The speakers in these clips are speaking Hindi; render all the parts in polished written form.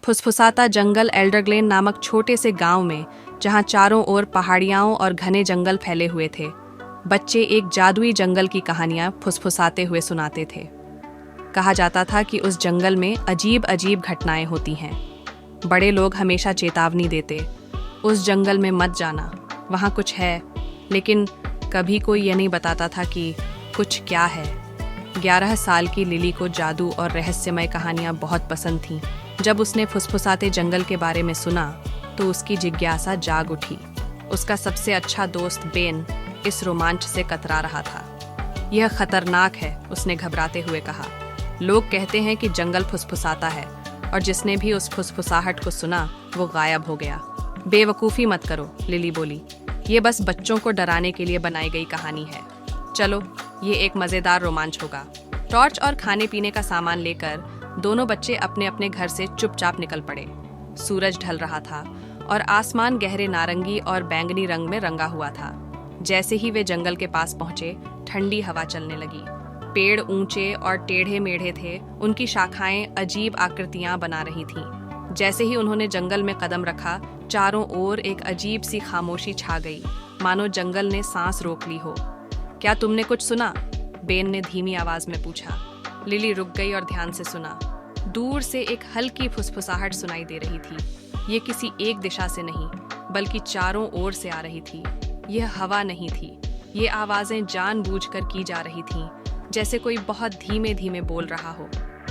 फुसफुसाता जंगल एल्डरग्लेन नामक छोटे से गांव में, जहां चारों ओर पहाड़ियां और घने जंगल फैले हुए थे, बच्चे एक जादुई जंगल की कहानियां फुसफुसाते हुए सुनाते थे। कहा जाता था कि उस जंगल में अजीब अजीब घटनाएं होती हैं। बड़े लोग हमेशा चेतावनी देते, उस जंगल में मत जाना, वहाँ कुछ है, लेकिन कभी कोई ये नहीं बताता था कि कुछ क्या है। 11 साल की लिली को जादू और रहस्यमय कहानियां बहुत पसंद थीं। जब उसने फुसफुसाते जंगल के बारे में सुना तो उसकी जिज्ञासा जाग उठी। उसका सबसे अच्छा दोस्त बेन इस रोमांच से कतरा रहा था। यह खतरनाक है, उसने घबराते हुए कहा। लोग कहते हैं कि जंगल फुसफुसाता है, और जिसने भी उस फुसफुसाहट को सुना वो गायब हो गया। बेवकूफ़ी मत करो, लिली बोली। ये बस बच्चों को डराने के लिए बनाई गई कहानी है। चलो, ये एक मज़ेदार रोमांच होगा। टॉर्च और खाने पीने का सामान लेकर दोनों बच्चे अपने अपने घर से चुपचाप निकल पड़े। सूरज ढल रहा था और आसमान गहरे नारंगी और बैंगनी रंग में रंगा हुआ था। जैसे ही वे जंगल के पास पहुंचे, ठंडी हवा चलने लगी। पेड़ ऊंचे और टेढ़े मेढ़े थे, उनकी शाखाएं अजीब आकृतियां बना रही थीं। जैसे ही उन्होंने जंगल में कदम रखा, चारों ओर एक अजीब सी खामोशी छा गई, मानो जंगल ने सांस रोक ली हो। क्या तुमने कुछ सुना? बेन ने धीमी आवाज में पूछा। लिली रुक गई और ध्यान से सुना। दूर से एक हल्की फुसफुसाहट सुनाई दे रही थी। ये किसी एक दिशा से नहीं, बल्कि चारों ओर से आ रही थी। यह हवा नहीं थी, ये आवाजें जानबूझकर की जा रही थीं, जैसे कोई बहुत धीमे धीमे बोल रहा हो।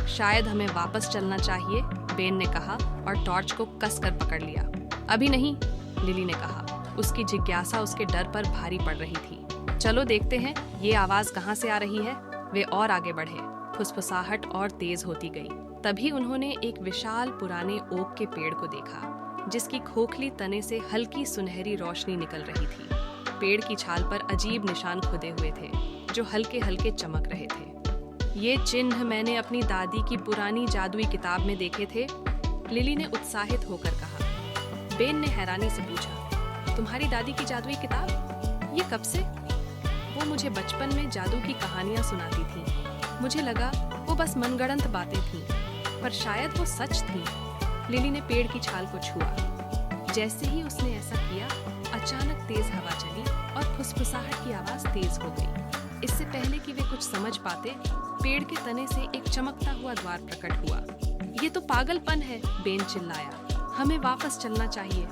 शायद हमें वापस चलना चाहिए, बेन ने कहा और टॉर्च को कसकर पकड़ लिया। अभी नहीं, लिली ने कहा। उसकी जिज्ञासा उसके डर पर भारी पड़ रही थी। चलो देखते हैं ये आवाज कहाँ से आ रही है। वे और आगे बढ़े। फुसफुसाहट और तेज होती गई। तभी उन्होंने एक विशाल पुराने ओक के पेड़ को देखा, जिसकी खोखली तने से हल्की सुनहरी रोशनी निकल रही थी। पेड़ की छाल पर अजीब निशान खुदे हुए थे, जो हल्के हल्के चमक रहे थे। ये चिन्ह मैंने अपनी दादी की पुरानी जादुई किताब में देखे थे, लिली ने उत्साहित होकर कहा। बेन ने हैरानी से पूछा, तुम्हारी दादी की जादुई किताब? ये कब से? वो मुझे बचपन में जादू की कहानियां सुनाती थी। मुझे लगा वो बस मनगढ़ंत बातें थीं, पर शायद वो सच थी। लिली ने पेड़ की छाल को छुआ। जैसे ही उसने ऐसा किया, अचानक तेज हवा चली और फुसफुसाहट की आवाज तेज हो गई। इससे पहले कि वे कुछ समझ पाते, पेड़ के तने से एक चमकता हुआ द्वार प्रकट हुआ। ये तो पागलपन है, बेन चिल्लाया। हमें वापस चलना चाहिए।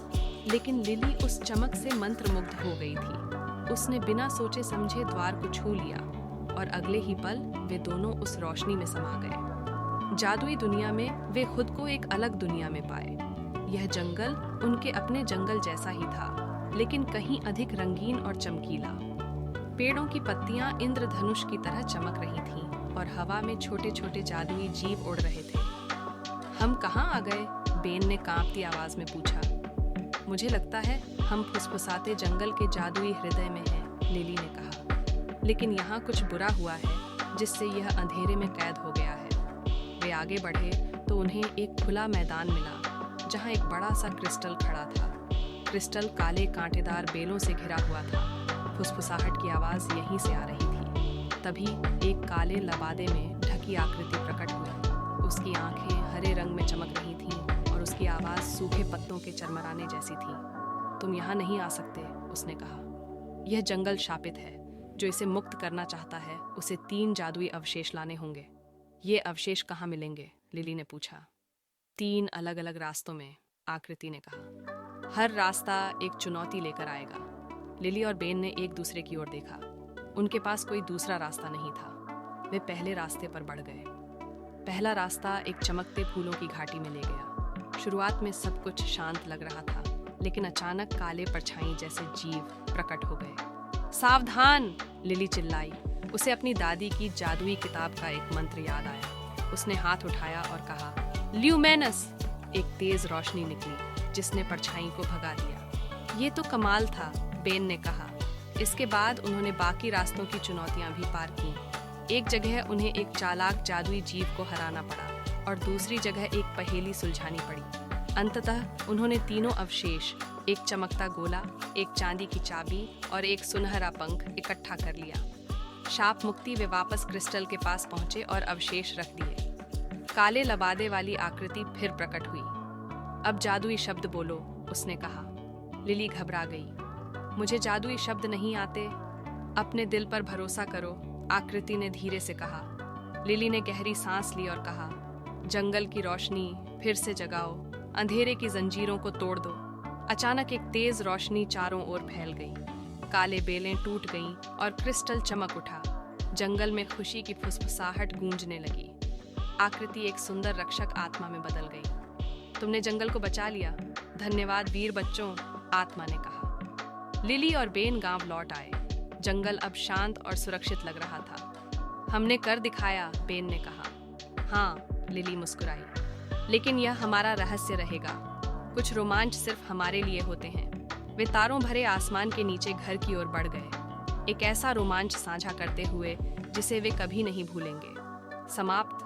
लेकिन लिली उस चमक से मंत्रमुग्ध हो गई थी। उसने बिना सोचे समझे द्वार को छू लिया और अगले ही पल वे दोनों उस रोशनी में समा गए। जादुई दुनिया में वे खुद को एक अलग दुनिया में पाए। यह जंगल उनके अपने जंगल जैसा ही था, लेकिन कहीं अधिक रंगीन और चमकीला। पेड़ों की पत्तियां इंद्रधनुष की तरह चमक रही थीं और हवा में छोटे छोटे जादुई जीव उड़ रहे थे। हम कहाँ आ गए? बेन ने कांपती आवाज में पूछा। मुझे लगता है हम फुसफुसाते जंगल के जादुई हृदय में हैं, लिली ने कहा। लेकिन यहाँ कुछ बुरा हुआ है, जिससे यह अंधेरे में कैद हो गया है। वे आगे बढ़े तो उन्हें एक खुला मैदान मिला, जहाँ एक बड़ा सा क्रिस्टल खड़ा था। क्रिस्टल काले कांटेदार बेलों से घिरा हुआ था। फुसफुसाहट की आवाज यहीं से आ रही थी। तभी एक काले लबादे में ढकी आकृति प्रकट हुई। उसकी आंखें हरे रंग में चमक रही थीं और उसकी आवाज सूखे पत्तों के चरमराने जैसी थी। तुम यहाँ नहीं आ सकते, उसने कहा। यह जंगल शापित है। जो इसे मुक्त करना चाहता है, उसे 3 जादुई अवशेष लाने होंगे। ये अवशेष कहाँ मिलेंगे? लिली ने पूछा। 3 अलग अलग रास्तों में, आकृति ने कहा। हर रास्ता एक चुनौती लेकर आएगा। लिली और बेन ने एक दूसरे की ओर देखा। उनके पास कोई दूसरा रास्ता नहीं था। वे पहले रास्ते पर बढ़ गए। पहला रास्ता एक चमकते फूलों की घाटी में ले गया। शुरुआत में सब कुछ शांत लग रहा था, लेकिन अचानक काले परछाई जैसे जीव प्रकट हो गए। सावधान! लिली चिल्लाई। उसे अपनी दादी की जादुई किताब का एक मंत्र याद आया। उसने हाथ उठाया और कहा, ल्यूमेनस! एक तेज रोशनी निकली, जिसने परछाई को भगा दिया। ये तो कमाल था, बेन ने कहा। इसके बाद उन्होंने बाकी रास्तों की चुनौतियां भी पार की। एक जगह उन्हें एक चालाक जादुई जीव को हराना पड़ा और दूसरी जगह एक पहेली सुलझानी पड़ी। अंततः उन्होंने 3 अवशेष, एक चमकता गोला, एक चांदी की चाबी और एक सुनहरा पंख इकट्ठा कर लिया। शाप मुक्ति वे वापस क्रिस्टल के पास पहुंचे और अवशेष रख दिए। काले लबादे वाली आकृति फिर प्रकट हुई। अब जादुई शब्द बोलो, उसने कहा। लिली घबरा गई। मुझे जादुई शब्द नहीं आते। अपने दिल पर भरोसा करो, आकृति ने धीरे से कहा। लिली ने गहरी सांस ली और कहा, जंगल की रोशनी फिर से जगाओ, अंधेरे की जंजीरों को तोड़ दो। अचानक एक तेज रोशनी चारों ओर फैल गई। काले बेलें टूट गईं और क्रिस्टल चमक उठा। जंगल में खुशी की फुसफुसाहट गूंजने लगी। आकृति एक सुंदर रक्षक आत्मा में बदल गई। तुमने जंगल को बचा लिया। धन्यवाद वीर बच्चों, आत्मा ने कहा। लिली और बेन गांव लौट आए। जंगल अब शांत और सुरक्षित लग रहा था। हमने कर दिखाया, बेन ने कहा। हाँ, लिली मुस्कुराई, लेकिन यह हमारा रहस्य रहेगा। कुछ रोमांच सिर्फ हमारे लिए होते हैं। वे तारों भरे आसमान के नीचे घर की ओर बढ़ गए, एक ऐसा रोमांच साझा करते हुए जिसे वे कभी नहीं भूलेंगे। समाप्त।